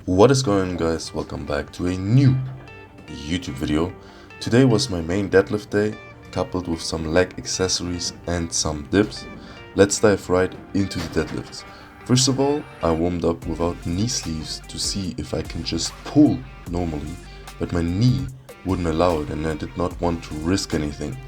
What is going on, guys? Welcome back to a new YouTube video. Today was my main deadlift day, coupled with some leg accessories and some dips. Let's dive right into the deadlifts. First of all, I warmed up without knee sleeves to see if I can just pull normally, but my knee wouldn't allow it and I did not want to risk anything.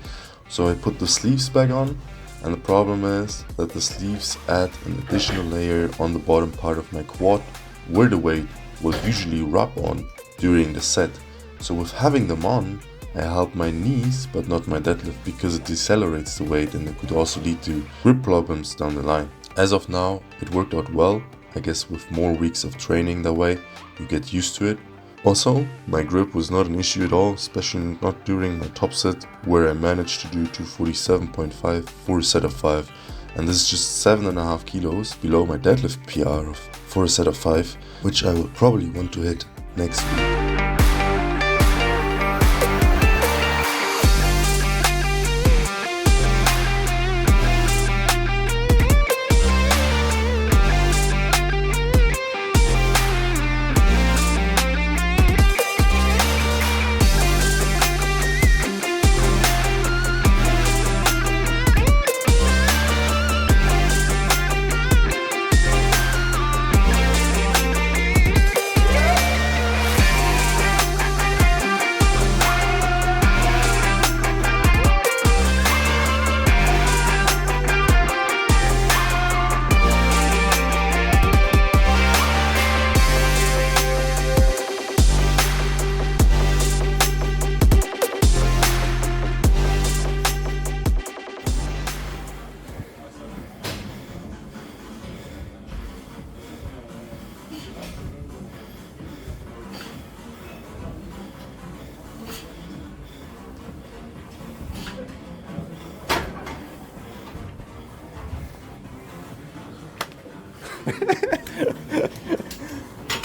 So I put the sleeves back on, and the problem is that the sleeves add an additional layer on the bottom part of my quad where the weight will usually rub on during the set. So with having them on, I help my knees but not my deadlift because it decelerates the weight and it could also lead to grip problems down the line. As of now, it worked out well. I guess with more weeks of training that way, you get used to it. Also, my grip was not an issue at all, especially not during my top set where I managed to do 247.5 for a set of 5. And this is just 7.5 kilos below my deadlift PR for a set of 5, which I will probably want to hit next week.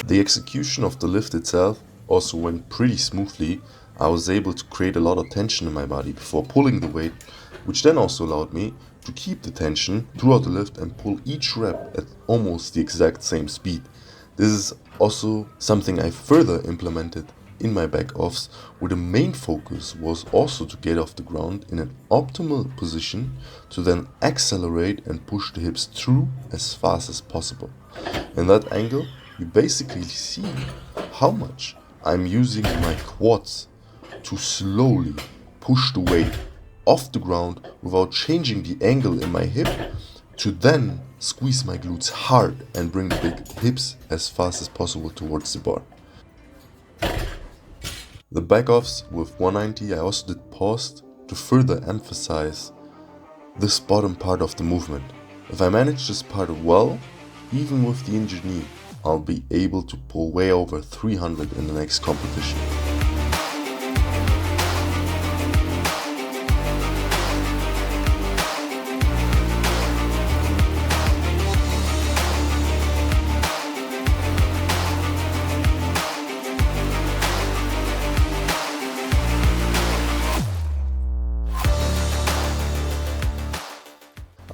The execution of the lift itself also went pretty smoothly. I was able to create a lot of tension in my body before pulling the weight, which then also allowed me to keep the tension throughout the lift and pull each rep at almost the exact same speed. This is also something I further implemented in my back offs, where the main focus was also to get off the ground in an optimal position to then accelerate and push the hips through as fast as possible. In that angle, you basically see how much I'm using my quads to slowly push the weight off the ground without changing the angle in my hip, to then squeeze my glutes hard and bring the big hips as fast as possible towards the bar. The back offs with 190 I also did paused to further emphasize this bottom part of the movement. If I manage this part well, even with the injured knee, I'll be able to pull way over 300 in the next competition.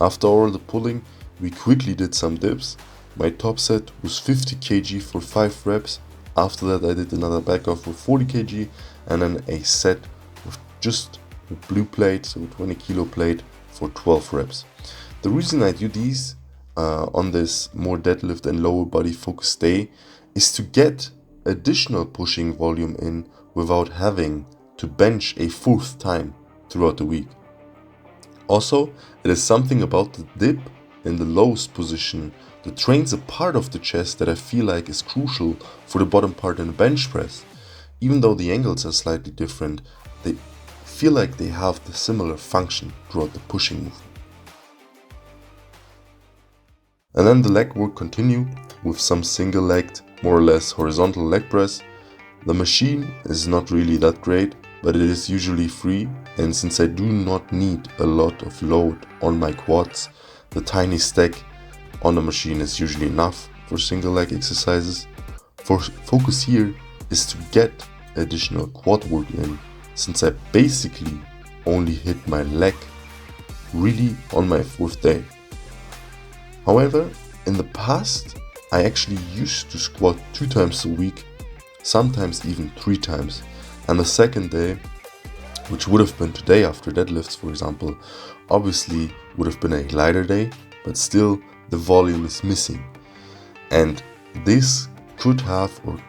After all the pulling, we quickly did some dips. My top set was 50 kg for 5 reps. After that I did another back off with 40 kg and then a set with just a blue plate, so 20 kilo plate for 12 reps. The reason I do these on this more deadlift and lower body focused day is to get additional pushing volume in without having to bench a fourth time throughout the week. Also, it is something about the dip in the lowest position that trains a part of the chest that I feel like is crucial for the bottom part in the bench press. Even though the angles are slightly different, they feel like they have the similar function throughout the pushing movement. And then the leg work continued with some single-legged, more or less horizontal leg press. The machine is not really that great, but it is usually free, and since I do not need a lot of load on my quads, the tiny stack on the machine is usually enough for single leg exercises. Focus here is to get additional quad work in, since I basically only hit my leg really on my fourth day. However, in the past, I actually used to squat 2 times a week, sometimes even 3 times. And the second day, which would have been today after deadlifts, for example, obviously would have been a lighter day, but still the volume is missing. And this could have, or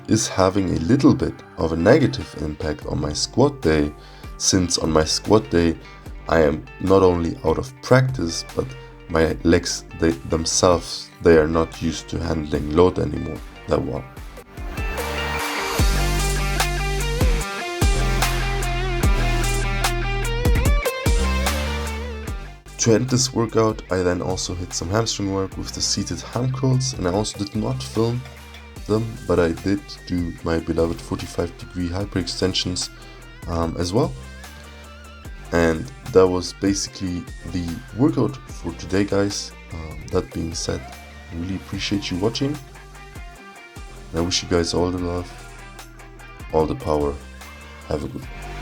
is having a little bit of a negative impact on my squat day, since on my squat day I am not only out of practice, but my legs themselves, they are not used to handling load anymore that well. To end this workout, I then also hit some hamstring work with the seated ham curls, and I also did not film them, but I did do my beloved 45-degree hyperextensions as well. And that was basically the workout for today, guys. That being said, I really appreciate you watching. I wish you guys all the love, all the power. Have a good one.